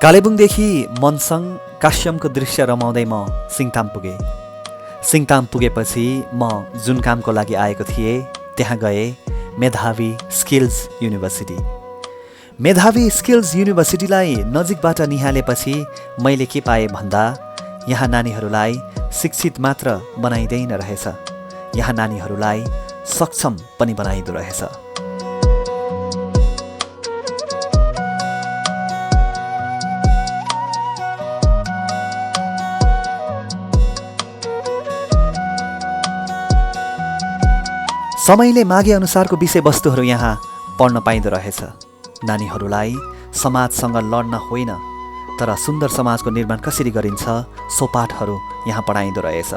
कालेबुङदेखि मनसङ काश्यमको दृश्य रमाउँदै म सिङताम पुगेँ। सिङताम पुगेपछि म जुन कामको लागि आएको थिएँ त्यहाँ गएँ, मेधावी स्किल्स युनिभर्सिटी। मेधावी स्किल्स युनिभर्सिटीलाई नजिकबाट निहालेपछि मैले के पाएँ भन्दा यहाँ नानीहरूलाई शिक्षित मात्र बनाइँदैन रहेछ, यहाँ नानीहरूलाई सक्षम पनि बनाइँदो रहेछ। समयले मागे अनुसारको विषयवस्तुहरू यहाँ पढ्न पाइँदो रहेछ। नानीहरूलाई समाजसँग लड्न होइन तर सुन्दर समाजको निर्माण कसरी गरिन्छ सो पाठहरू यहाँ पढाइँदो रहेछ।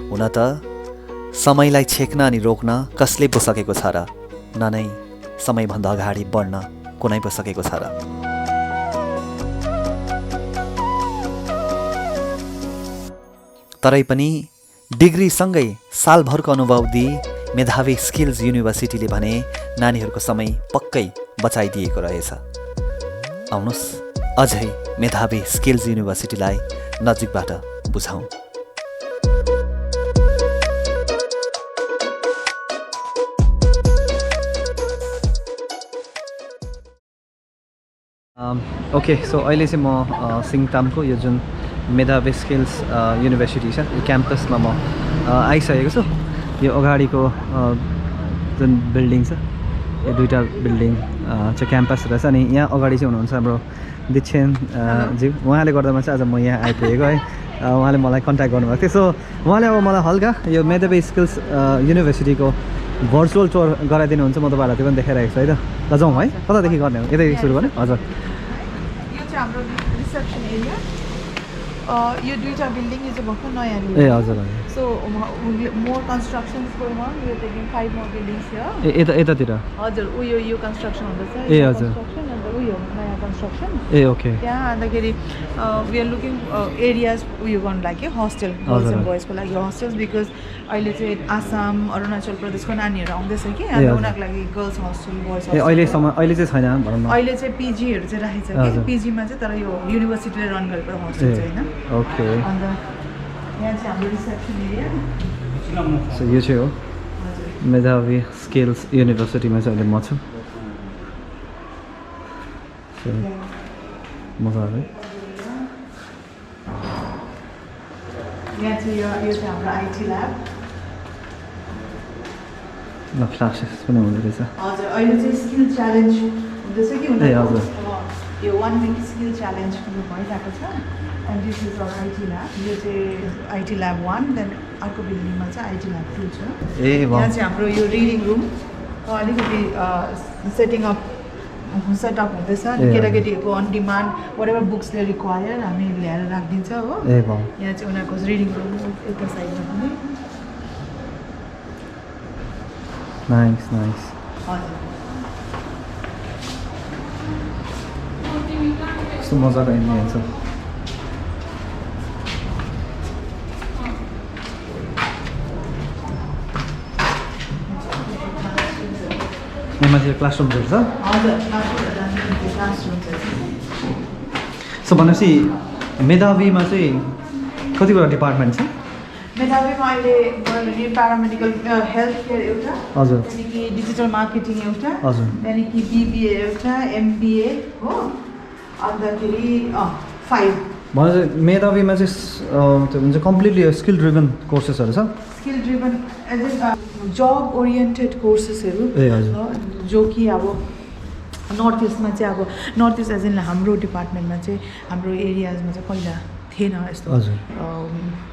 हुन त समयलाई छेक्न अनि रोक्न कसले पो सकेको छ र, न नै समयभन्दा अगाडि बढ्न कुनै पो सकेको छ र। तरै पनि डिग्रीसँगै सालभरको अनुभव दिई मेधावी स्किल्स युनिभर्सिटीले भने नानीहरूको समय पक्कै बचाइदिएको रहेछ। आउनुहोस् अझै मेधावी स्किल्स युनिभर्सिटीलाई नजिकबाट बुझाउँ। ओके, सो अहिले चाहिँ म सिङतामको यो जुन मेधावी स्किल्स युनिभर्सिटी छ यो क्याम्पसमा म आइसकेको छु। यो अगाडिको जुन बिल्डिङ छ यो दुईवटा बिल्डिङ चाहिँ क्याम्पस रहेछ। अनि यहाँ अगाडि चाहिँ हुनुहुन्छ हाम्रो दीक्षेन ज्यू, उहाँले गर्दामा चाहिँ आज म यहाँ आइपुगेको है। उहाँले मलाई कन्ट्याक्ट गर्नुभएको थियो। सो उहाँले अब मलाई हल्का यो मेधावी स्किल्स युनिभर्सिटीको भर्चुअल टुर गराइदिनुहुन्छ। म तपाईँहरूलाई त्यो पनि देखाइरहेको छु है त। ल जाउँ है, कतादेखि गर्ने हो? यतैदेखि सुरु गर्ने? हजुर, यो चाहिँ हाम्रो रिसेप्सन एरिया। यो दुईवटा बिल्डिङ यो चाहिँ भर्खर नयाँ ए हजुर हजुर। So more constructions going on. We are taking 5 more buildings here. यतातिर हजुर, यो कन्स्ट्रक्सन हुँदैछ। ए हजुर, अन्त उयो नयाँ कन्स्ट्रक्सन। ए ओके। त्यहाँ अन्तखेरि वी आर लुकिङ एरियाज उयो गर्नु लागि हस्टेल, गर्ल्स एन्ड बोइजको लागि हस्टेल्स। बिकज अहिले चाहिँ आसाम अरुणाचल प्रदेशको नानीहरू आउँदैछ कि, अन्त उनीहरूको लागि गर्ल्स हस्टेल, बोइज हस्टेल अहिले चाहिँ छैन भनौँ न। अहिले चाहिँ पिजीहरू चाहिँ राखेको छ कि, पिजीमा चाहिँ तर यो युनिभर्सिटीले रन गरेको हस्टेल चाहिँ होइन। ओके, अन्त यहाँ चाहिँ हाम्रो रिसेप्सन एरिया। सो यो चाहिँ हो मेधावी स्किल्स युनिभर्सिटीमा चाहिँ अहिले म छु। सो मजाले यहाँ चाहिँ यो चाहिँ हाम्रो आइटी ल्याब। ल क्लासेस पनि हुँदो रहेछ। हजुर, अहिले चाहिँ स्किल च्यालेन्ज हुँदैछ कि ए हजुर, यो 1 week स्किल च्यालेन्ज भइरहेको छ। And this is our IT lab. यो चाहिँ आइटी ल्याब 1, देन अर्को बिल्डिङमा चाहिँ आइटी ल्याब 2 छ। ए यहाँ चाहिँ हाम्रो यो रिडिङ रुम अलिकति सेटअप हुँदैछ। केटाकेटीहरूको on demand whatever books they require हामी ल्याएर राखिदिन्छ हो। यहाँ चाहिँ उनीहरूको रिडिङ रुम यता साइडमा पनि। Nice nice. हजुर, कस्तो मजाको एम्बियन्स छ। यहाँ चाहिँ क्लासरुमहरू छ। सो भनेपछि मेधावीमा चाहिँ कतिवटा डिपार्टमेन्ट छ? मेधावीमा अहिले गयो प्यारामेडिकल हेल्थ केयर एउटा, हजुर, त्यहाँदेखि डिजिटल मार्केटिङ एउटा, हजुर, त्यहाँदेखि बिबिए एउटा, एमबिए हो, अन्तखेरि 5। भनेपछि मेधावीमा चाहिँ त्यो हुन्छ कम्प्लिटली स्किल ड्रिभन कोर्सेसहरू छ। Skill driven as in job oriented कोर्सेसहरू जो कि अब नर्थ इस्टमा चाहिँ अब नर्थ इस्ट एज इन हाम्रो डिपार्टमेन्टमा चाहिँ हाम्रो एरियाजमा चाहिँ पहिला थिएन यस्तो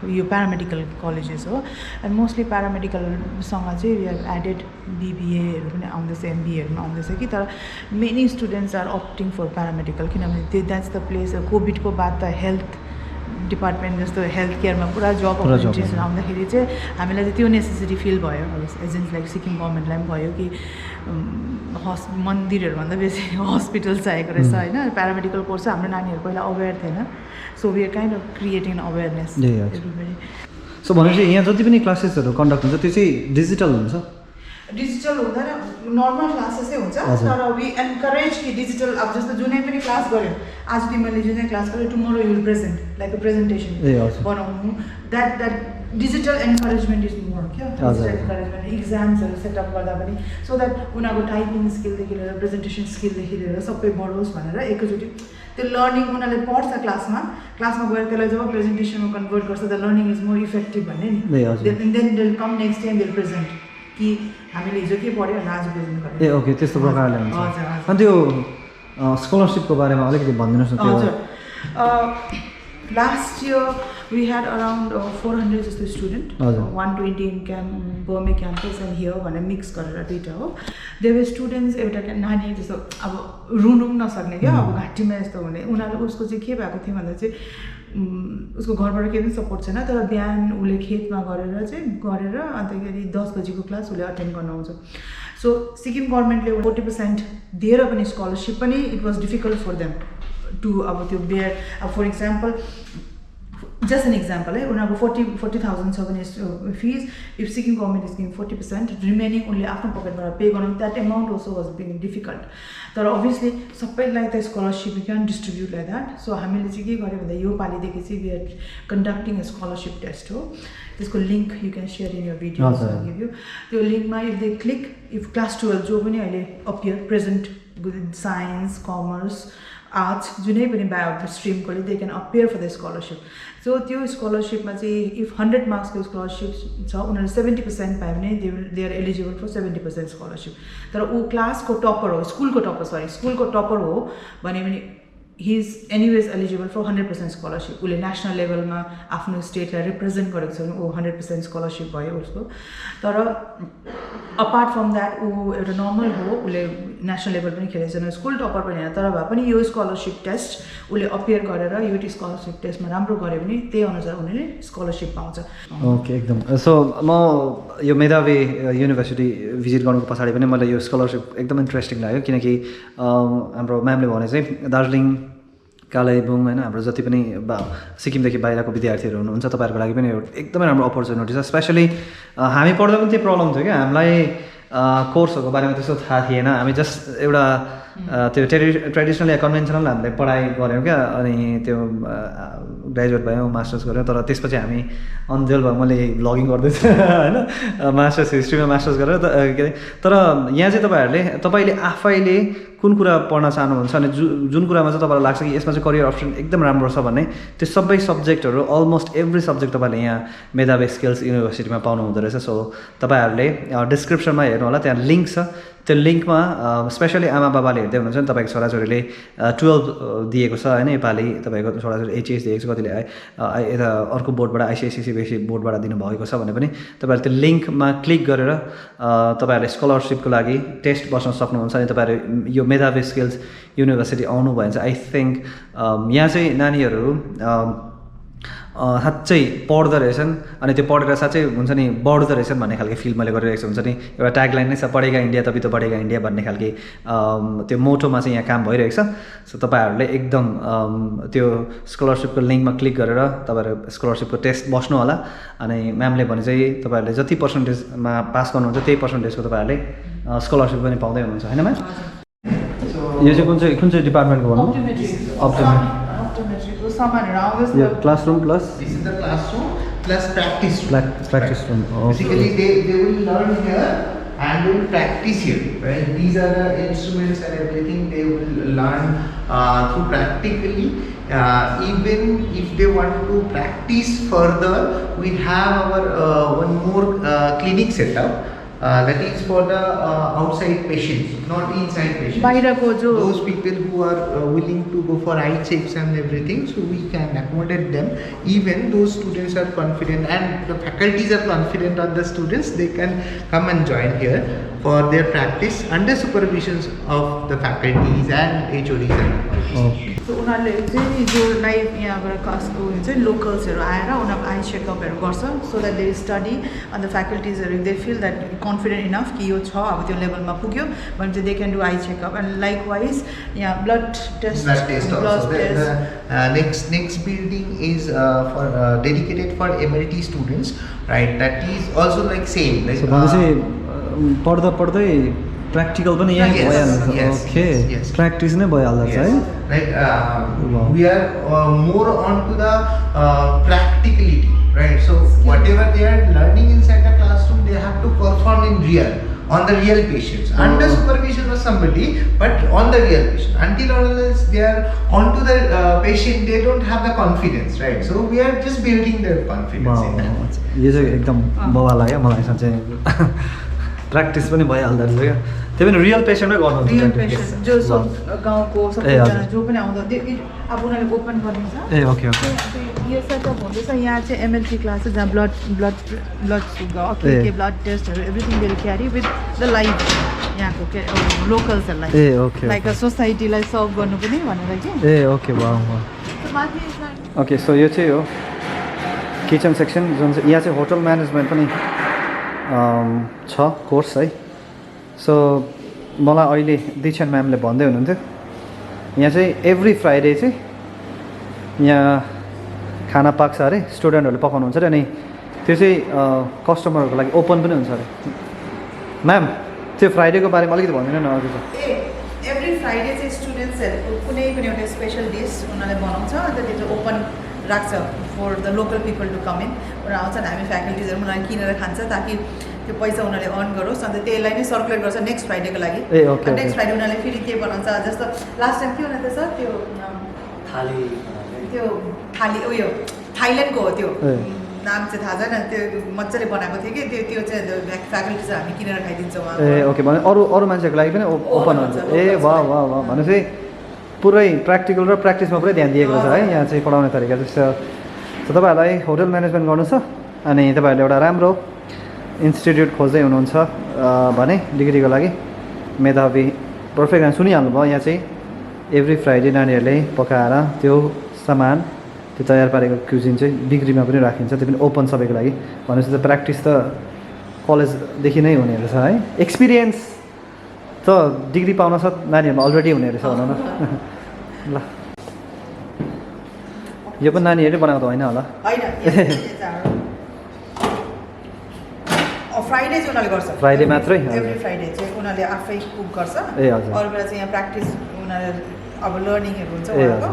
यो प्यारामेडिकल कलेजेस हो। एन्ड मोस्टली प्यारामेडिकलसँग चाहिँ वी हेभ एडेड बिबिएहरू पनि आउँदैछ, एमबिएहरू पनि आउँदैछ कि, तर many students are opting for paramedical किनभने द्याट्स द प्लेस। कोभिडको बाद त हेल्थ डिपार्टमेन्ट जस्तो हेल्थ केयरमा पुरा जब अपर्च्युनिटिजहरू आउँदाखेरि चाहिँ हामीलाई चाहिँ त्यो नेसेसिटी फिल भयो। एजेन्ट लाइक सिक्किम गभर्मेन्टलाई पनि भयो कि मन्दिरहरूभन्दा बेसी हस्पिटल चाहिएको रहेछ होइन। प्यारामेडिकल कोर्स हाम्रो नानीहरू पहिला अवेर थिएन। So we are kind of creating awareness everybody. So भनेपछि यहाँ जति पनि क्लासेसहरू कन्डक्ट हुन्छ त्यो चाहिँ डिजिटल हुन्छ डिजिटल हुँदैन नर्मल क्लासेसै हुन्छ तर वी एन्करेज कि डिजिटल अब जस्तो जुनै पनि क्लास गऱ्यो आज तिमीले जुनै क्लास गऱ्यो tomorrow you will present like a presentation बनाउनु द्याट डिजिटल एन्करेजमेन्ट इज मोर क्या डिजिटल एन्करेजमेन्ट इक्जाम्सहरू सेटअप गर्दा पनि सो द्याट उनीहरूको टाइपिङ स्किलदेखि लिएर प्रेजेन्टेसन स्किलदेखि लिएर सबै बढोस् भनेर एकैचोटि त्यो लर्निङ उनीहरूले पढ्छ क्लासमा गएर त्यसलाई जब प्रेजेन्टेसनमा कन्भर्ट गर्छ the learning is more effective भन्ने नि then they come next time they present कि हामीले हिजो के पढ्यो भने आज प्रेजेन्ट गर्ने ए ओके त्यस्तो प्रकारले हुन्छ अनि त्यो स्कलरसिपको बारेमा अलिकति भनिदिनुहोस् न त्यो हजुर last year we had around 400 जस्तो student 120 in Burmiok campus and here भनेर मिक्स गरेर दुइटा हो देव स्टुडेन्ट्स एउटा नानी जस्तो अब रुनु पनि नसक्ने क्या अब घाँटीमा यस्तो हुने उनीहरू उसको चाहिँ के भएको थियो भन्दा चाहिँ उसको घरबाट केही पनि सपोर्ट छैन तर बिहान उसले खेतमा गरेर अन्तखेरि 10 बजीको क्लास उसले अटेन्ड गर्न आउँछ सो सिक्किम गभर्मेन्टले 40% दिएर पनि स्कलरसिप पनि it was difficult for them to अब त्यो बेयर अब for example just an example है उनीहरूको 40,000 छ भने fees if Sikkim government is giving 40% remaining उनले आफ्नो पकेटबाट पे गर्नु that amount also was being difficult तर अभियसली सबैलाई त scholarship can distribute like that so हामीले चाहिँ के गर्यो भन्दा यो पालिदेखि चाहिँ we are conducting a scholarship test हो त्यसको link you can share in your video give you त्यो लिङ्कमा if they click if class 12 जो पनि अहिले appear present science commerce arts जुनै पनि स्ट्रिमकोले they can appear for the scholarship so त्यो स्कलरसिपमा चाहिँ इफ 100 मार्क्सको स्कलरसिप छ उनीहरूले 70% पायो भने they are eligible for 70% scholarship तर ऊ क्लासको टपर हो स्कुलको टपर हो भने he is anyways eligible for 100% scholarship उसले नेसनल लेभलमा आफ्नो स्टेटलाई रिप्रेजेन्ट गरेको छ भने ऊ 100% स्कलरसिप भयो उसको तर अपार्ट फ्रम द्याट ऊ एउटा नर्मल हो उसले नेसनल लेभल पनि खेलेको छैन स्कुल टपर पनि होइन तर भए पनि यो स्कलरसिप टेस्ट उसले अपियर गरेर युटी स्कलरसिप टेस्टमा राम्रो गर्यो भने त्यही अनुसार उनीहरूले स्कलरसिप पाउँछ ओके एकदम सो म यो मेधावी युनिभर्सिटी भिजिट गर्नुको पछाडि पनि मलाई यो स्कलरसिप एकदम इन्ट्रेस्टिङ लाग्यो किनकि हाम्रो म्यामले भने चाहिँ दार्जिलिङ कालेबुङ होइन हाम्रो जति पनि सिक्किमदेखि बाहिरको विद्यार्थीहरू हुनुहुन्छ तपाईँहरूको लागि पनि एकदमै राम्रो अपर्च्युनिटी छ स्पेसली हामी पढ्दा पनि त्यही प्रब्लम थियो क्या हामीलाई कोर्सहरूको बारेमा त्यस्तो थाहा थिएन हामी जस्ट एउटा त्यो ट्रेडिसनल या कन्भेन्सनल हामीले पढाइ गऱ्यौँ क्या अनि त्यो ग्रेजुएट भयौँ मास्टर्स गऱ्यौँ तर त्यसपछि हामी अन्जेल भयो मैले भ्लगिङ गर्दैछु होइन मास्टर्स हिस्ट्रीमा मास्टर्स गरेर के अरे तर यहाँ चाहिँ तपाईँले आफैले कुन कुरा पढ्न चाहनुहुन्छ अनि जुन कुरामा चाहिँ तपाईँलाई लाग्छ कि यसमा चाहिँ करियर अप्सन एकदम राम्रो छ भन्ने त्यो सबै सब्जेक्टहरू अलमोस्ट एभ्री सब्जेक्ट तपाईँले यहाँ मेधावी स्किल्स युनिभर्सिटीमा पाउनु हुँदो रहेछ सो तपाईँहरूले डिस्क्रिप्सनमा हेर्नु होला त्यहाँ लिङ्क छ त्यो लिङ्कमा स्पेसली आमा बाबाले हेर्दै हुनुहुन्छ नि तपाईँको छोराछोरीले 12 दिएको छ होइन नेपाली तपाईँको छोराछोरी एचएस दिएको छ कतिले यता अर्को बोर्डबाट आइसिएससी बोर्डबाट दिनुभएको छ भने पनि तपाईँहरूले त्यो लिङ्कमा क्लिक गरेर तपाईँहरूले स्कलरसिपको लागि टेस्ट बस्न सक्नुहुन्छ अनि तपाईँहरू यो मेधावी स्किल्स युनिभर्सिटी आउनु भयो भने चाहिँ आई थिङ्क यहाँ चाहिँ नानीहरू साँच्चै पढ्दो रहेछन् अनि त्यो पढेर साँच्चै हुन्छ नि बढ्दो रहेछन् भन्ने खालको फिल मैले गरिरहेको छु हुन्छ नि एउटा ट्यागलाइन नै छ पढेगा इन्डिया तभी त बढेगा इन्डिया भन्ने खालको त्यो मोटोमा चाहिँ यहाँ काम भइरहेको छ सो तपाईँहरूले एकदम त्यो स्कलरसिपको लिङ्कमा क्लिक गरेर तपाईँहरू स्कलरसिपको टेस्ट बस्नु होला अनि म्यामले भने चाहिँ तपाईँहरूले जति पर्सेन्टेजमा पास गर्नुहुन्छ त्यही पर्सेन्टेजको तपाईँहरूले स्कलरसिप पनि पाउँदै हुनुहुन्छ होइन म्याम यो चाहिँ कुन चाहिँ डिपार्टमेन्टको भन्नु classroom plus this is the classroom plus practice room. Practice room. Okay. Basically they will learn here and they will practice here, right? These are the instruments and everything they will learn through practically. Even if they want to practice further, we have our one more clinic setup. That is for the outside patients, not inside patients. Those people who are willing to go for eye checks and everything, so we can accommodate them. Even those students are confident and the faculties are confident on the students, they can come and join here for their practice under supervisions of the faculties and HODs. Okay. So उनीहरूले चाहिँ जो live यहाँबाट caste हुन्छ लोकल्सहरू आएर उनीहरूको I चेकअपहरू गर्छ so that they study अन्त फ्याकल्टिजहरू they feel that confident enough कि यो छ अब त्यो लेभलमा पुग्यो भने चाहिँ they can do eye checkup and likewise यहाँ blood test next building is for dedicated for emerity students, right? That is also like same. Like, so पढ्दा पढ्दै practical पनि यही भइहाल्छ ओके practice नै भइहाल्छ है like we are more on to the practicality, right? So whatever they are learning inside the classroom they have to perform in real on the real patients under supervision of somebody, but on the real patient. Until or unless they are onto the patient, they don't have the confidence, right? So we are just building their confidence in that. यो चाहिँ एकदम बवाल लाग्यो मलाई चाहिँ practice पनि भइहाल्दो रहेछ क्या त्यो पनि रियल पेसेन्टमै गर्नुहुन्छ रियल पेसेन्ट जो सब गाउँको सबैजना जो पनि आउँदा अब उनीहरूले ओपन गरिदिन्छ ए ओके ओके यो सेटअप हुँदैछ यहाँ चाहिँ एमएलटी क्लास जहाँ ब्लड सुगर के ब्लड टेस्टहरू everything will carry with the life यहाँको के लोकल्सहरूलाई ए ओके लाइक सोसाइटीलाई सर्भ गर्नु पनि भनेर कि ए ओके वाह ओके सो यो चाहिँ हो किचन सेक्सन जुन चाहिँ यहाँ चाहिँ होटल म्यानेजमेन्ट पनि छ कोर्स है सो मलाई अहिले दीक्षण म्यामले भन्दै हुनुहुन्थ्यो यहाँ चाहिँ एभ्री फ्राइडे चाहिँ यहाँ खाना पाक्छ अरे स्टुडेन्टहरूले पकाउनुहुन्छ अरे अनि त्यो चाहिँ कस्टमरहरूको लागि ओपन पनि हुन्छ अरे म्याम त्यो फ्राइडेको बारेमा अलिकति भनिदिनु न अघि चाहिँ एभ्री फ्राइडे चाहिँ स्टुडेन्ट्सहरूको कुनै पनि एउटा स्पेसल डिस उनीहरूले बनाउँछ अन्त त्यो चाहिँ ओपन राख्छ for the local people to come in उनीहरू आउँछन् हामी फ्याकल्टिजहरू उनीहरूले किनेर खान्छ ताकि त्यो पैसा उनीहरूले अर्न गरोस् अन्त त्यसलाई नै सर्कुलेट गर्छ नेक्स्ट फ्राइडेको लागि नेक्स्ट फ्राइडे उनीहरूले फेरि के बनाउँछ जस्तो लास्ट टाइम के हुँदै छ त्यो थाली उयो थाइल्यान्डको हो त्यो नाम चाहिँ थाहा छैन त्यो मजाले बनाएको थियो कि त्यो चाहिँ फ्याकल्टी चाहिँ हामी किनेर खाइदिन्छौँ ए ओके भने अरू मान्छेहरूको लागि पनि ओपन हुन्छ ए वाह वाह वाह भनेपछि पुरै प्र्याक्टिकल र प्र्याक्टिसमा पुरै ध्यान दिएको छ है यहाँ चाहिँ पढाउने तरिका जस्तो तपाईँहरूलाई होटल म्यानेजमेन्ट गर्नु छ अनि तपाईँहरूले एउटा राम्रो इन्स्टिट्युट खोज्दै हुनुहुन्छ भने डिग्रीको लागि मेधावी पर्फेक्ट सुनिहाल्नु भयो यहाँ चाहिँ एभ्री फ्राइडे नानीहरूले पकाएर त्यो सामान त्यो तयार पारेको क्युजिन चाहिँ डिग्रीमा पनि राखिन्छ त्यो पनि ओपन सबैको लागि भनेपछि त प्र्याक्टिस त कलेजदेखि नै हुने रहेछ है एक्सपिरियन्स त डिग्री पाउन सक्छ नानीहरूमा अलरेडी हुने रहेछ भनौँ न ल यो पनि नानीहरूले बनाएको त होइन होला फ्राइडे चाहिँ उनीहरूले गर्छ फ्राइडे मात्रै एभ्री फ्राइडे चाहिँ उनीहरूले आफै कुक गर्छ ए हजुर अरू बेला चाहिँ यहाँ प्र्याक्टिस उनीहरू अब लर्निङहरू हुन्छ उनीहरूको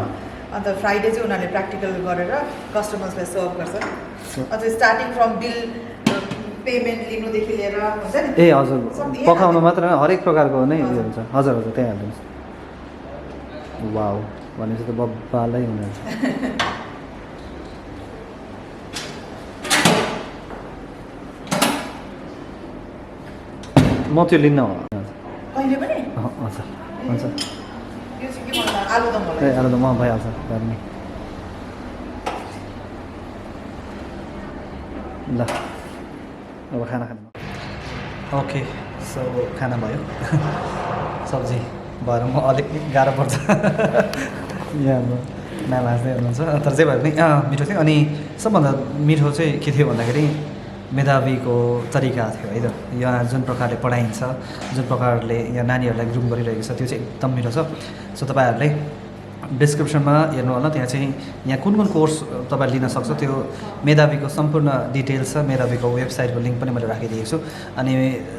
अन्त फ्राइडे चाहिँ उनीहरूले प्र्याक्टिकल गरेर कस्टमर्सलाई सर्भ गर्छ अन्त स्टार्टिङ फ्रम बिल पेमेन्ट लिनुदेखि लिएर हुन्छ नि ए हजुर पकाउनु मात्र हरेक प्रकारको नै उयो हुन्छ हजुर हजुर त्यही हालिदिनुहोस् वाउ भनेपछि त बब्बालै हुनुहुन्छ म त्यो लिन्न होला कहिले पनि हजुर हुन्छ यो चाहिँ के भन्दा आलुदम होला ए आलुदम भइहाल्छ गर्मी ल अब खाना खानु ओके सो खाना भयो सब्जी भएर म अलिक गाह्रो पर्छ यहाँ हाम्रो म्याम हाँस्दै हुनुहुन्छ तर चाहिँ भए पनि मिठो थियो अनि सबभन्दा मिठो चाहिँ के थियो भन्दाखेरि मेधावीको तरिका थियो है त यहाँ जुन प्रकारले पढाइन्छ जुन प्रकारले यहाँ नानीहरूलाई ग्रुम गरिरहेको छ त्यो चाहिँ एकदम मिठो छ सो तपाईँहरूले डिस्क्रिप्सनमा हेर्नु होला त्यहाँ चाहिँ यहाँ कुन कुन कोर्स तपाईँले लिन सक्छ त्यो मेधावीको सम्पूर्ण डिटेल्स छ मेधावीको वेबसाइटको लिङ्क पनि मैले राखिदिएको छु अनि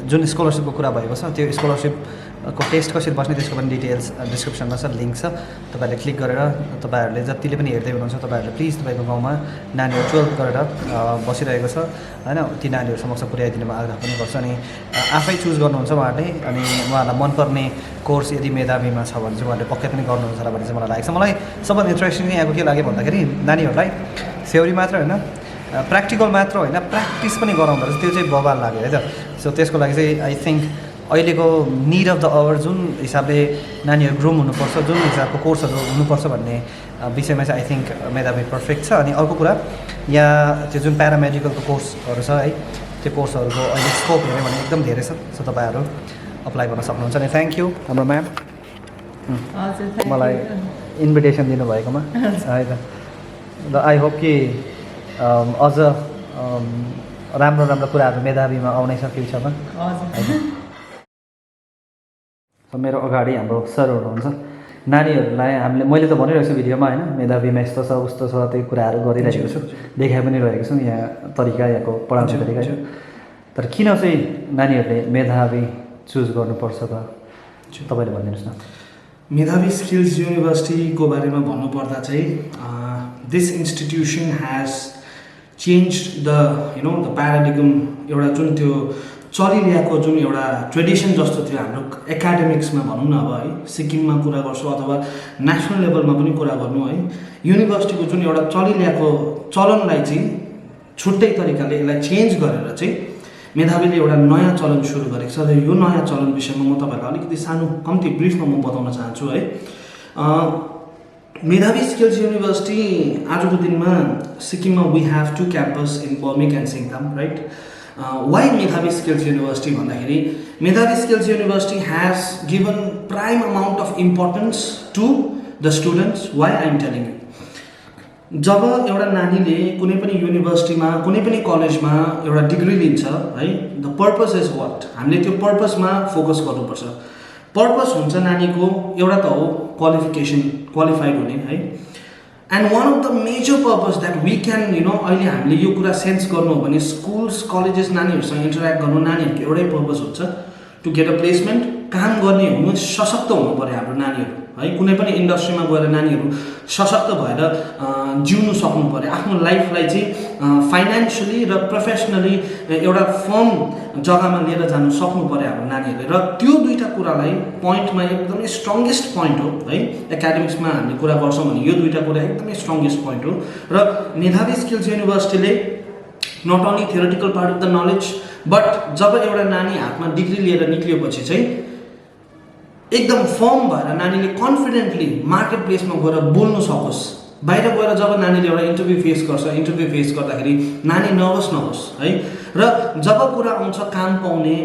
जुन स्कलरसिपको कुरा भएको छ त्यो स्कलरसिपको टेस्ट कसरी बस्ने त्यसको पनि डिटेल्स डिस्क्रिप्सनमा छ लिङ्क छ तपाईँहरूले क्लिक गरेर तपाईँहरूले जतिले पनि हेर्दै हुनुहुन्छ तपाईँहरूले प्लिज तपाईँको गाउँमा नानीहरू 12 गरेर बसिरहेको छ होइन ती नानीहरू समक्ष पुर्याइदिने आग्रह पनि गर्छु अनि आफै चुज गर्नुहुन्छ उहाँहरूले अनि उहाँहरूलाई मनपर्ने कोर्स यदि मेधावीमा छ भने चाहिँ उहाँहरूले पक्कै पनि गर्नुहुन्छ होला भन्ने चाहिँ मलाई लागेको छ मलाई सबभन्दा इन्ट्रेस्टिङ यहाँको के लाग्यो भन्दाखेरि नानीहरूलाई थ्योरी मात्र होइन प्र्याक्टिकल मात्र होइन प्र्याक्टिस पनि गराउँदो रहेछ त्यो चाहिँ बवाल लाग्यो है त सो त्यसको लागि चाहिँ आई थिङ्क अहिलेको निड अफ द आवर जुन हिसाबले नानीहरू ग्रुम हुनुपर्छ जुन हिसाबको कोर्सहरू हुनुपर्छ भन्ने विषयमा चाहिँ आई थिङ्क मेधावी पर्फेक्ट छ अनि अर्को कुरा यहाँ त्यो जुन प्यारामेडिकलको कोर्सहरू छ है त्यो कोर्सहरूको अहिले स्कोप हेऱ्यो भने एकदम धेरै छ सो तपाईँहरू अप्लाई गर्न सक्नुहुन्छ अनि थ्याङ्क यू हाम्रो म्याम मलाई इन्भिटेसन दिनुभएकोमा है त र आई होप कि अझ राम्रो राम्रो कुराहरू मेधावीमा आउने छ फ्युचरमा मेरो अगाडि हाम्रो सरहरू हुन्छ नानीहरूलाई हामीले मैले त भनिरहेको छु भिडियोमा होइन मेधावीमा यस्तो छ उस्तो छ त्यो कुराहरू गरिरहेको छु देखाइ पनि रहेको छु यहाँ तरिका यहाँको पढाउने तरिका तर किन चाहिँ नानीहरूले मेधावी चुज गर्नुपर्छ त तपाईँले भनिदिनुहोस् न मेधावी स्किल्स युनिभर्सिटीको बारेमा भन्नुपर्दा चाहिँ this institution has change the the paradigm एउटा जुन त्यो चलिरहेको जुन एउटा ट्रेडिसन जस्तो थियो हाम्रो एकाडेमिक्समा भनौँ न अब है सिक्किममा कुरा गर्छु अथवा नेसनल लेभलमा पनि कुरा गर्नु है युनिभर्सिटीको जुन एउटा चलिरहेको चलनलाई चाहिँ छुट्टै तरिकाले यसलाई चेन्ज गरेर चाहिँ मेधावीले एउटा नयाँ चलन सुरु गरेको छ र यो नयाँ चलन विषयमा म तपाईँहरूलाई अलिकति सानो कम्ती ब्रिफमा म बताउन चाहन्छु है मेधावी स्किल्स युनिभर्सिटी आजको दिनमा सिक्किममा we have 2 campus in Burmiok and Singtam right why Medhavi skills university भन्दाखेरि Medhavi skills university has given prime amount of importance to the students why I am telling you जब एउटा नानीले कुनै पनि युनिभर्सिटीमा कुनै पनि कलेजमा एउटा डिग्री लिन्छ है द पर्पस इज वाट हामीले त्यो पर्पसमा फोकस गर्नुपर्छ पर्पस हुन्छ नानीको एउटा त हो क्वालिफाइड हुने है and one of the major purpose that we can अहिले हामीले यो कुरा सेन्स गर्नु हो भने स्कुल्स कलेजेस नानीहरूसँग इन्टरेक्ट गर्नु नानीहरूको एउटै पर्पस हुन्छ टु गेट अ प्लेसमेन्ट काम गर्ने हुनु सशक्त हुनु पऱ्यो हाम्रो नानीहरू है कुनै पनि इन्डस्ट्रीमा गएर नानीहरू सशक्त भएर जिउनु सक्नु पऱ्यो आफ्नो लाइफलाई चाहिँ फाइनेन्सियली र प्रोफेसनली एउटा फर्म जग्गामा लिएर जानु सक्नु पऱ्यो हाम्रो नानीहरूले र त्यो दुईवटा कुरालाई पोइन्टमा एकदमै स्ट्रङ्गेस्ट पोइन्ट हो है एकाडेमिक्समा हामीले कुरा गर्छौँ भने यो दुईवटा कुरा एकदमै स्ट्रङ्गेस्ट पोइन्ट हो र मेधावी स्किल्स युनिभर्सिटीले not only theoretical part of the knowledge but जब एउटा नानी हातमा डिग्री लिएर निक्लिएपछि चाहिँ एकदम फर्म भएर नानीले कन्फिडेन्टली मार्केट प्लेसमा गएर बोल्नु सकोस् बाहिर गएर जब नानीले एउटा इन्टरभ्यू फेस गर्दाखेरि नानी नर्भस नहोस् है र जब कुरा आउँछ काम पाउने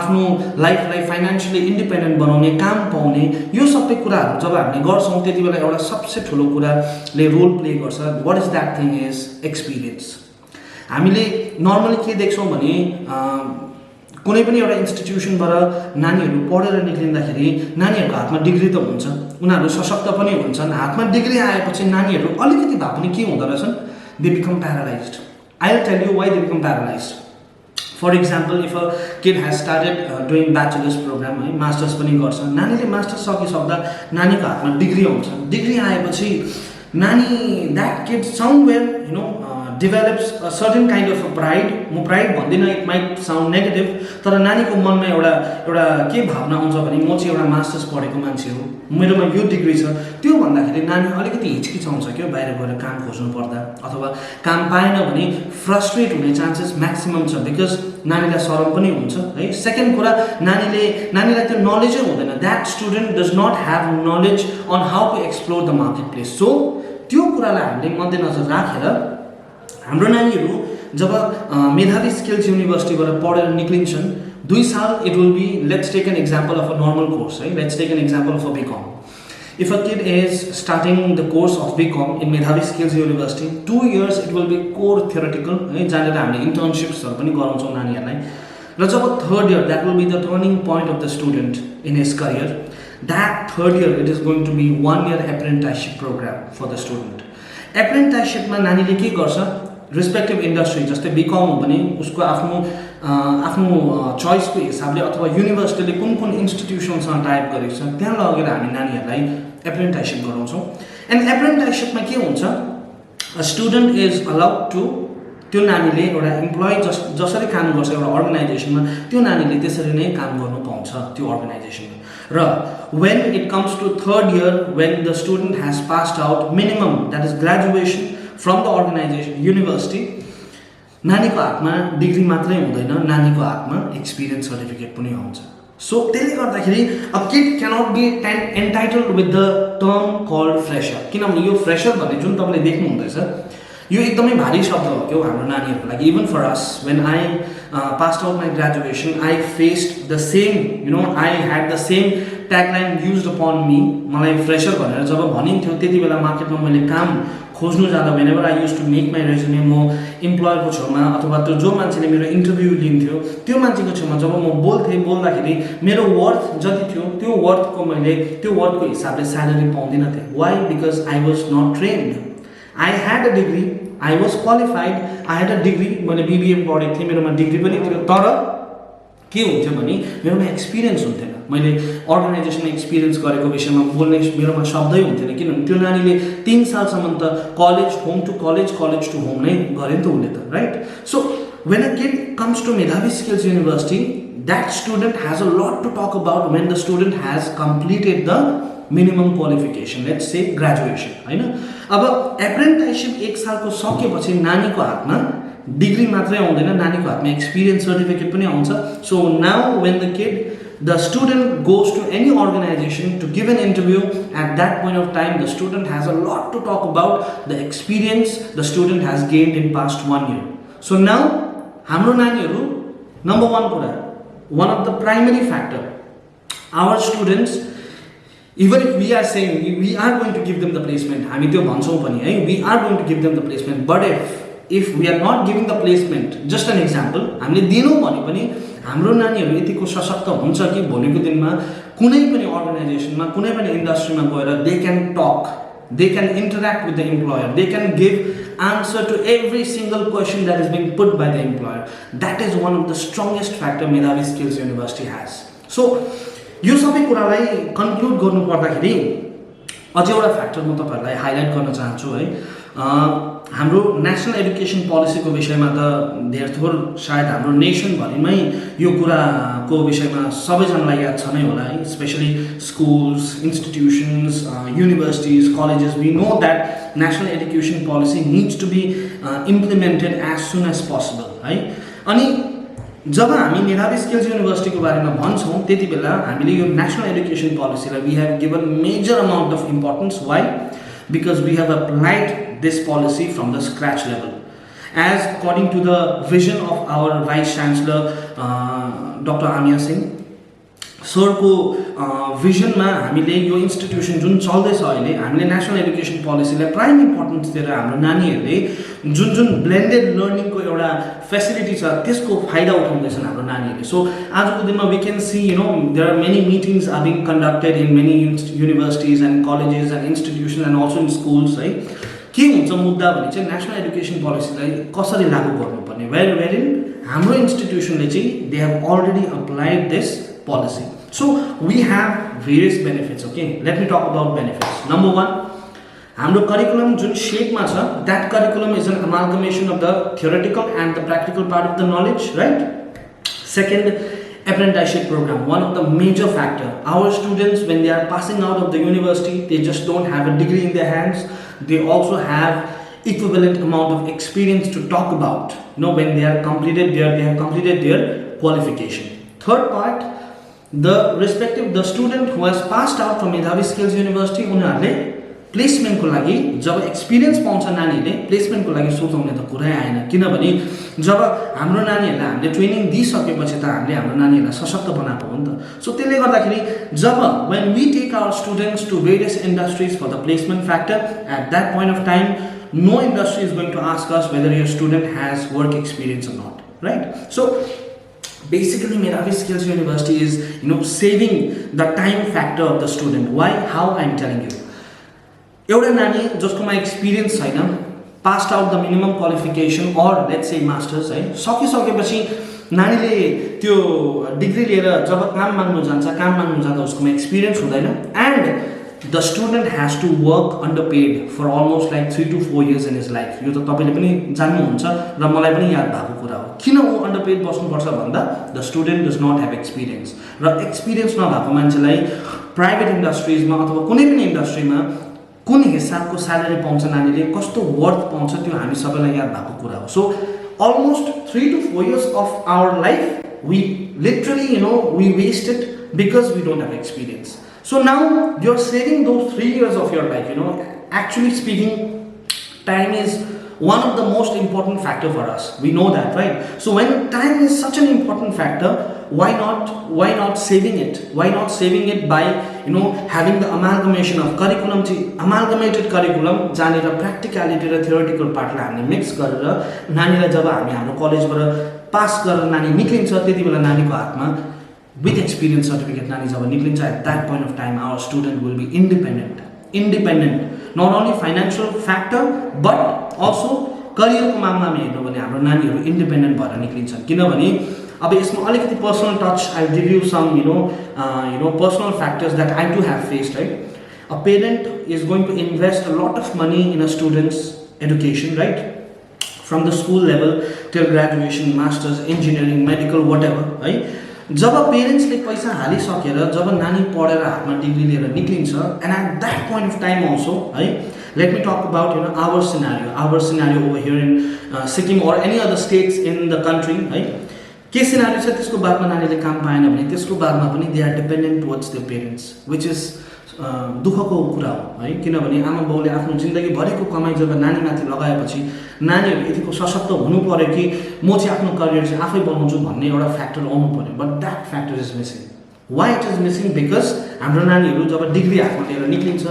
आफ्नो लाइफलाई फाइनेन्सियली इन्डिपेन्डेन्ट बनाउने काम पाउने यो सबै कुराहरू जब हामीले गर्छौँ त्यति बेला एउटा सबसे ठुलो कुराले रोल प्ले गर्छ what is that thing is experience हामीले नर्मली के देख्छौँ भने कुनै पनि एउटा इन्स्टिट्युसनबाट नानीहरू पढेर निक्लिँदाखेरि नानीहरूको हातमा डिग्री त हुन्छ उनीहरू सशक्त पनि हुन्छन् हातमा डिग्री आएपछि नानीहरू अलिकति भए पनि के हुँदो रहेछन् they become paralysed I will tell you why they become paralysed for example if a kid has started doing bachelors program है मास्टर्स पनि गर्छ नानीले मास्टर्स सकिसक्दा नानीको हातमा डिग्री आउँछ डिग्री आएपछि नानी that kid somewhere develops a certain kind of a pride म प्राइड भन्दिनँ इट माइट साउन्ड नेगेटिभ तर नानीको मनमा एउटा के भावना आउँछ भने म चाहिँ एउटा मास्टर्स पढेको मान्छे हो मेरोमा यो डिग्री छ त्यो भन्दाखेरि नानी अलिकति हिचकिचाउँछ क्या बाहिर गएर काम खोज्नु पर्दा अथवा काम पाएन भने फ्रस्ट्रेट हुने चान्सेस म्याक्सिमम छ बिकज नानीलाई सरम पनि हुन्छ है सेकेन्ड कुरा नानीलाई त्यो नलेजै हुँदैन that student does not have knowledge on how to explore the market place so त्यो कुरालाई हामीले मध्यनजर राखेर हाम्रो नानीहरू जब मेधावी स्किल्स युनिभर्सिटीबाट पढेर निक्लिन्छन् 2 साल it will be let's take an example of a normal course है let's take an example of a BCom if a kid is starting the course of BCom in Medhavi skills university 2 years it will be core theoretical है जहाँनिर हामीले इन्टर्नसिप्सहरू पनि गराउँछौँ नानीहरूलाई र जब 3rd year that will be the turning point of the student in his career that 3rd year it is going to be 1 year apprenticeship program for the student एप्रेन्टिससिपमा नानीले के गर्छ रेस्पेक्टिभ इन्डस्ट्री जस्तै बीकम हो भने उसको आफ्नो चोइसको हिसाबले अथवा युनिभर्सिटीले कुन इन्स्टिट्युसनसँग टाइप गरेको छ त्यहाँ लगेर हामी नानीहरूलाई एप्रेन्टिससिप गराउँछौँ एन्ड एप्रेन्टिससिपमा के हुन्छ a student is allowed to त्यो नानीले एउटा इम्प्लोइ जसरी काम गर्छ एउटा अर्गनाइजेसनमा त्यो नानीले त्यसरी नै काम गर्नु पाउँछ त्यो अर्गनाइजेसनमा र when it comes to 3rd year when the student has passed out minimum that is graduation from the organization university नानीको हातमा डिग्री मात्रै हुँदैन नानीको हातमा एक्सपिरियन्स सर्टिफिकेट पनि आउँछ सो त्यसले गर्दाखेरि a kid cannot be entitled with the term called fresher किनभने यो फ्रेसर भन्ने जुन तपाईँले देख्नु हुँदैछ यो एकदमै भारी शब्द हो क्या हाम्रो नानीहरूको लागि. Even for us when I passed out my graduation, I faced the same, I had the same tagline used upon me. मलाई फ्रेसर भनेर जब भनिन्थ्यो त्यति बेला मार्केटमा मैले काम खोज्नु जाँदा whenever I used to make my resume, म इम्प्लोयरको छेउमा अथवा त्यो जो मान्छेले मेरो इन्टरभ्यू लिन्थ्यो त्यो मान्छेको छेउमा जब म बोल्दाखेरि मेरो वर्थ जति थियो त्यो वर्थको हिसाबले स्यालेरी पाउँदिनँ थिएँ. Why? Because I was not trained. I had a degree, I was qualified, I had a degree, मैले BBA पढेको थिएँ, मेरोमा डिग्री पनि थियो, तर के हुन्थ्यो भने मेरोमा एक्सपिरियन्स हुन्थेन. मैले अर्गनाइजेसनमा एक्सपिरियन्स गरेको विषयमा बोल्ने मेरोमा शब्दै हुन्थेन. किनभने त्यो नानीले 3 सालसम्म त कलेज टु होम नै गरे नि त उसले त, right? So when a kid comes to Medhavi Skills University, that student has a lot to talk about when the student has completed the minimum qualification, let's say graduation, हैन? अब एप्रेन्टिसशिप 1 सालको सकेपछि नानीको हातमा डिग्री मात्रै आउँदैन, नानीको हातमा एक्सपिरियन्स सर्टिफिकेट पनि आउँछ. So now when the student goes to any organization to give an interview, at that point of time the student has a lot to talk about the experience the student has gained in past 1 year. So now हाम्रो नानीहरू number 1 कुरा, one of the primary factor, our students, even if we are saying we are going to give them the placement, हामी त्यो भन्छौँ पनि है, we are going to give them the placement, but if we are not giving the placement, just an example, हामीले दिनौँ भने पनि हाम्रो नानीहरू यतिको सशक्त हुन्छ कि भोलिको दिनमा कुनै पनि अर्गनाइजेसनमा कुनै पनि इन्डस्ट्रीमा गएर they can talk, they can interact with the employer, they can give answer to every single question that is being put by the employer. That is one of the strongest factor Medhavi Skills University has. So यो सबै कुरालाई conclude गर्नु पर्दाखेरि अझै एउटा factor म तपाईहरुलाई highlight गर्न चाहन्छु है. हाम्रो नेशनल एजुकेसन पोलिसीको विषयमा त धेर थोर सायद हाम्रो नेसन भरिमै यो कुराको विषयमा सबैजनालाई याद छ नै होला है. Specially schools, institutions, universities, colleges, we know that national education policy needs to be implemented as soon as possible है. अनि जब हामी मेधावी स्किल्स युनिभर्सिटीको बारेमा भन्छौँ त्यति बेला हामीले यो नेशनल एजुकेसन पोलिसीलाई we have given major amount of importance. Why? Because we have applied this policy from the scratch level, as according to the vision of our Vice Chancellor Dr. Amia Singh sir को विजनमा हामीले यो institution जुन चल्दैछ अहिले, हामीले national education पोलिसीलाई prime importance दिएर हाम्रो नानीहरूले जुन ब्लेन्डेड लर्निङको एउटा फेसिलिटी छ त्यसको फाइदा उठाउँदैछन् हाम्रो नानीहरूले. सो आजको दिनमा we can see there are many meetings are being conducted in many universities and colleges and institution and also in schools है. के हुन्छ मुद्दा भने चाहिँ नेशनल एजुकेसन पोलिसीलाई कसरी लागू गर्नुपर्ने, वेयर इन हाम्रो इन्स्टिट्युसनले चाहिँ they have already applied this policy. So we have various benefits. Okay, let me talk about benefits. Number 1, हाम्रो curriculum जुन shape मा छ, that curriculum is an amalgamation of the theoretical and the practical part of the knowledge, right? Second, apprenticeship program, one of the major factor. Our students, when they are passing out of the university, they just don't have a degree in their hands, they also have equivalent amount of experience to talk about, when they have completed their qualification. Third part, the student who has passed out from Medhavi Skills University, उनीहरूले प्लेसमेन्टको लागि जब experience पाउँछ नानीले, प्लेसमेन्टको लागि सोचाउने त कुरै आएन. किनभने जब हाम्रो नानीहरूलाई हामीले ट्रेनिङ दिइसकेपछि त हामीले हाम्रो नानीहरूलाई सशक्त बनाएको हो नि त. सो त्यसले गर्दाखेरि जब when we take our students to various industries for the placement factor, at that point of time no industry is going to ask us whether your student has work experience or not, right? So basically Medhavi Skills University is saving the time factor of the student. Why? How? I am telling you. एउटा नानी जसकोमा experience छैन, passed out the minimum qualification or let's say masters है, सकिसकेपछि नानीले त्यो degree लिएर जब काम माग्नु जान्छ उसकोमा एक्सपिरियन्स हुँदैन, and the student has to work underpaid for almost like 3 to 4 years in his life. यो त तपाईले पनि जान्नुहुन्छ र मलाई पनि याद भएको कुरा हो. किन उ underpaid बस्नुपर्छ भन्दा the student does not have experience. र एक्सपिरियन्स नभएको मान्छेलाई प्राइभेट इन्डस्ट्रिजमा अथवा कुनै पनि इन्डस्ट्रीमा कुन हिसाबको स्यालेरी पाउँछ, नानीले कस्तो वर्थ पाउँछ, त्यो हामी सबैलाई याद भएको कुरा हो. So almost 3 to 4 years of our life we literally we waste it because we don't have experience. So now you're saving those 3 years of your life. Actually speaking, time is one of the most important factor for us. We know that, right? So when time is such an important factor, why not saving it? Why not saving it by having the amalgamation of curriculum, amalgamated curriculum, जानेर practicality र theoretical part लाई हामीले mix गरेर नानीलाई जब हामी हाम्रो कलेजबाट pass गरेर नानी निक्लिन्छ त्यतिबेला नानीको हातमा with experience certificate नानी जब निक्लिन्छ, at that point of time our student will be independent, not only financial factor but also career को मामलामा हेर्नु भने हाम्रो नानीहरू independent भएर निक्लिन्छन्. किनभने अब यसमा अलिकति personal touch, I'll give you some personal factors that I too have faced, right? A parent is going to invest a lot of money in a student's education, right? From the school level till graduation, masters, engineering, medical, whatever, right? जब पेरेन्ट्सले पैसा हालिसकेर जब नानी पढेर हातमा degree लिएर निक्लिन्छ, and at that point of time also, right, let me talk about our scenario over here in Sikkim or any other states in the country, right? के scenario छ त्यसको बादमा नानीले काम पाएन भने त्यसको बादमा पनि they are dependent towards their parents, which is दुःखको कुरा हो है. किनभने आमा बाउले आफ्नो जिन्दगीभरिको कमाइ जब नानीमाथि लगाएपछि नानीहरू यतिको सशक्त हुनु पर्यो कि म चाहिँ आफ्नो करियर चाहिँ आफै बनाउँछु भन्ने एउटा फ्याक्टर आउनु पर्यो. But that factor is missing. Why it is missing? Because हाम्रो नानीहरू जब डिग्री हातमा लिएर निक्लिन्छ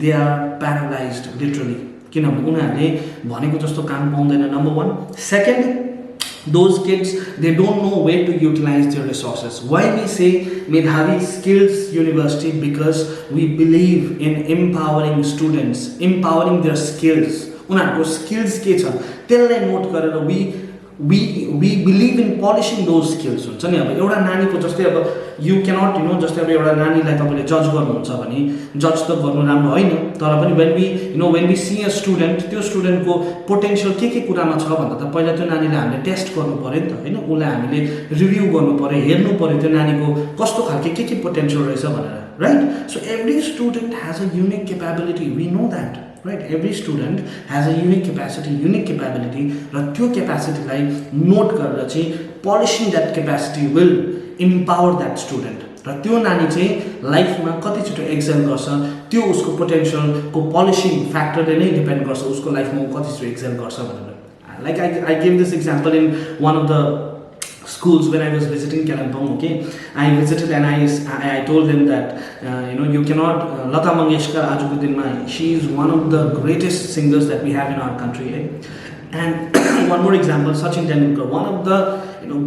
दे आर प्यारालाइज्ड लिटरली. किनभने उनीहरूले भनेको जस्तो काम पाउँदैन, number one. Second, those kids, they don't know where to utilize their resources. Why we say Medhavi Skills University? Because we believe in empowering students, empowering their skills. उनीहरूको skills के छ त्यसलाई नोट गरेर we believe in polishing those skills. हुन्छ नि. अब एउटा नानीको जस्तै अब you cannot जस्तै अब एउटा नानीलाई तपाईले जज गर्नुहुन्छ भने जज त गर्नु राम्रो होइन, तर पनि when we see a student, त्यो स्टुडेन्टको पोटेन्शियल के कुरामा छ भन्दा त पहिला त्यो नानीलाई हामीले टेस्ट गर्नु पर्यो नि त हैन. उसलाई हामीले रिभ्यू गर्नु पर्यो, हेर्नु पर्यो त्यो नानीको कस्तो खालके के पोटेन्शियल रहेछ भनेर, right? So every student has a unique capability, we know that, right? Every student has a unique capability र त्यो क्यापेसिटीलाई नोट गरेर चाहिँ polishing that capacity will empower that student. र त्यो नानी चाहिँ लाइफमा कतिचोटि एक्सेल गर्छ त्यो उसको पोटेन्शियलको polishing फ्याक्टरले नै डिपेन्ड गर्छ उसको लाइफमा उ कतिचोटि एक्सेल गर्छ भनेर. Like I gave this example in one of the schools when I was visiting Kalimpong. Okay, I visited and I told them that you cannot Lata Mangeshkar aajko dinma, she is one of the greatest singers that we have in our country, and one more example, Sachin Tendulkar, one of the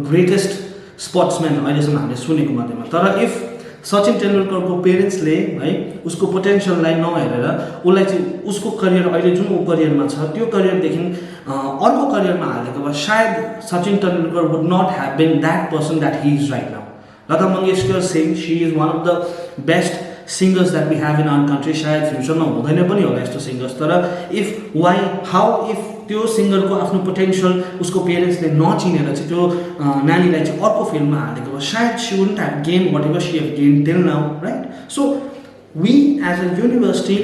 greatest sportsmen अहिलेसम्म हामीले सुनेको मध्येमा. तर if Sachin टेन्डुलकरको पेरेन्ट्सले है उसको पोटेन्शियललाई नहेरेर उसलाई चाहिँ उसको करियर अहिले जुन ऊ करियरमा छ त्यो करियरदेखि अर्को करियरमा हालेको भए सायद Sachin Tendulkar would not have been that person that he is right now. Lata Mangeshkar Singh, she is one of the best singers that we have in our country. सायद फ्युचरमा हुँदैन पनि होला यस्तो सिङ्गर्स, तर हाउ त्यो सिङ्गरको आफ्नो पोटेन्शियल उसको पेरेन्ट्सले नचिनेर चाहिँ त्यो नानीलाई चाहिँ अर्को फिल्डमा हालेको भए सायद she wouldn't have gain whatever she have gain till now, right? So we as a university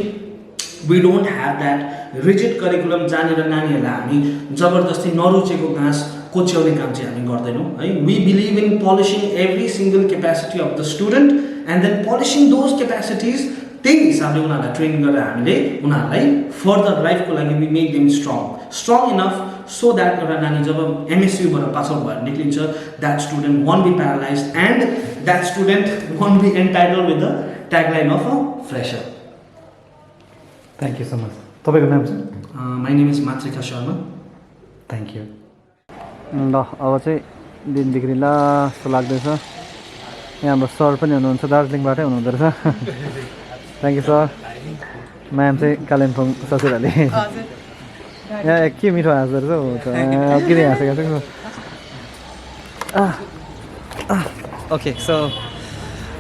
we don't have that rigid curriculum जानेर नानीहरूलाई हामी जबरजस्ती नरुचेको घाँस कोच्याउने काम चाहिँ हामी गर्दैनौँ है. We believe in polishing every single capacity of the student and then polishing those capacities. त्यही हिसाबले उनीहरूलाई ट्रेन गरेर हामीले उनीहरूलाई फर्दर लाइफको लागि we make them strong enough so that एउटा नानी जब एमएसयुबाट पास आउट भएर निक्लिन्छ that student won't be paralysed and that student won't be entitled with the tagline of a fresher. Thank you so much. तपाईँको नाम चाहिँ? My name is Matrika Sharma. Thank you. ल अब चाहिँ दिन बिग्रिला जस्तो लाग्दैछ. यहाँ हाम्रो सर पनि हुनुहुन्छ, दार्जिलिङबाटै हुनुहुँदो रहेछ. Thank you sir. म्याम चाहिँ कालिम्पोङ ससुराली. यहाँ के मिठो हाँस्दो रहेछ हौ, किन हाँसेको छ. ओके, सो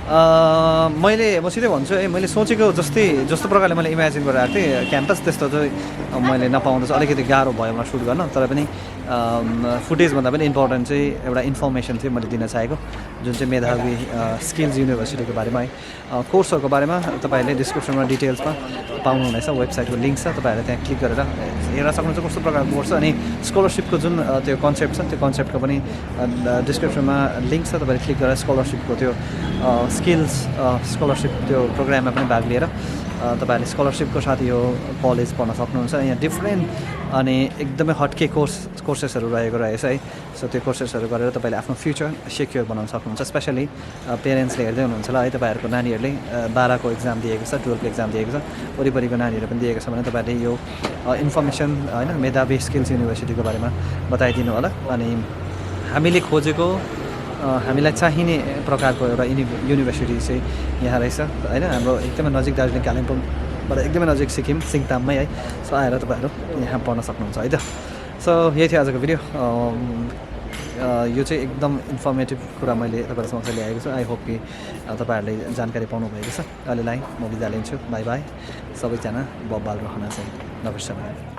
म सिधै भन्छु है, मैले सोचेको जस्तो प्रकारले मैले इमेजिन गरेर आएको थिएँ क्याम्पस त्यस्तो चाहिँ मैले नपाउँदा चाहिँ अलिकति गाह्रो भयो मलाई सुट गर्न. तर पनि फुटेजभन्दा पनि इम्पोर्टेन्ट चाहिँ एउटा इन्फर्मेसन चाहिँ मैले दिन चाहेको, जुन चाहिँ मेधावी स्किल्स युनिभर्सिटीको बारेमा है. कोर्सहरूको बारेमा तपाईँहरूले डिस्क्रिप्सनमा डिटेल्समा पाउनुहुनेछ, वेबसाइटको लिङ्क छ, तपाईँहरूले त्यहाँ क्लिक गरेर हेर्न सक्नुहुन्छ कस्तो प्रकारको कोर्स छ. अनि स्कलरसिपको जुन त्यो कन्सेप्ट छ त्यो कन्सेप्टको पनि डिस्क्रिप्सनमा लिङ्क छ, तपाईँले क्लिक गरेर स्कलरसिपको त्यो स्किल्स स्कलरसिप त्यो प्रोग्राममा पनि भाग लिएर तपाईँहरूले स्कलरसिपको साथ यो कलेज पढ्न सक्नुहुन्छ. यहाँ डिफ्रेन्ट अनि एकदमै हटके कोर्सेसहरू रहेको रहेछ है सो त्यो कोर्सेसहरू गरेर तपाईँले आफ्नो फ्युचर सेक्योर बनाउन सक्नुहुन्छ स्पेसली पेरेन्ट्सले हेर्दै हुनुहुन्छ होला है तपाईँहरूको नानीहरूले 12को एक्जाम दिएको छ 12को एक्जाम दिएको छ वरिपरिको नानीहरू पनि दिएको छ भने तपाईँहरूले यो इन्फर्मेसन होइन मेधावी स्किल्स युनिभर्सिटीको बारेमा बताइदिनु होला अनि हामीले खोजेको हामीलाई चाहिने प्रकारको एउटा युनिभर्सिटी चाहिँ यहाँ रहेछ होइन हाम्रो एकदमै नजिक दार्जिलिङ कालिम्पोङबाट एकदमै नजिक सिक्किम सिङताममै है सो आएर तपाईँहरू यहाँ पढ्न सक्नुहुन्छ है त सो यही थियो आजको भिडियो यो चाहिँ एकदम इन्फर्मेटिभ कुरा मैले तपाईँहरू समक्ष ल्याएको छु आई होप कि तपाईँहरूले जानकारी पाउनुभएको छ अहिलेलाई म बिदा लिन्छु बाई बाई सबैजना बब्बाल रहन चाहिँ नमस्कार।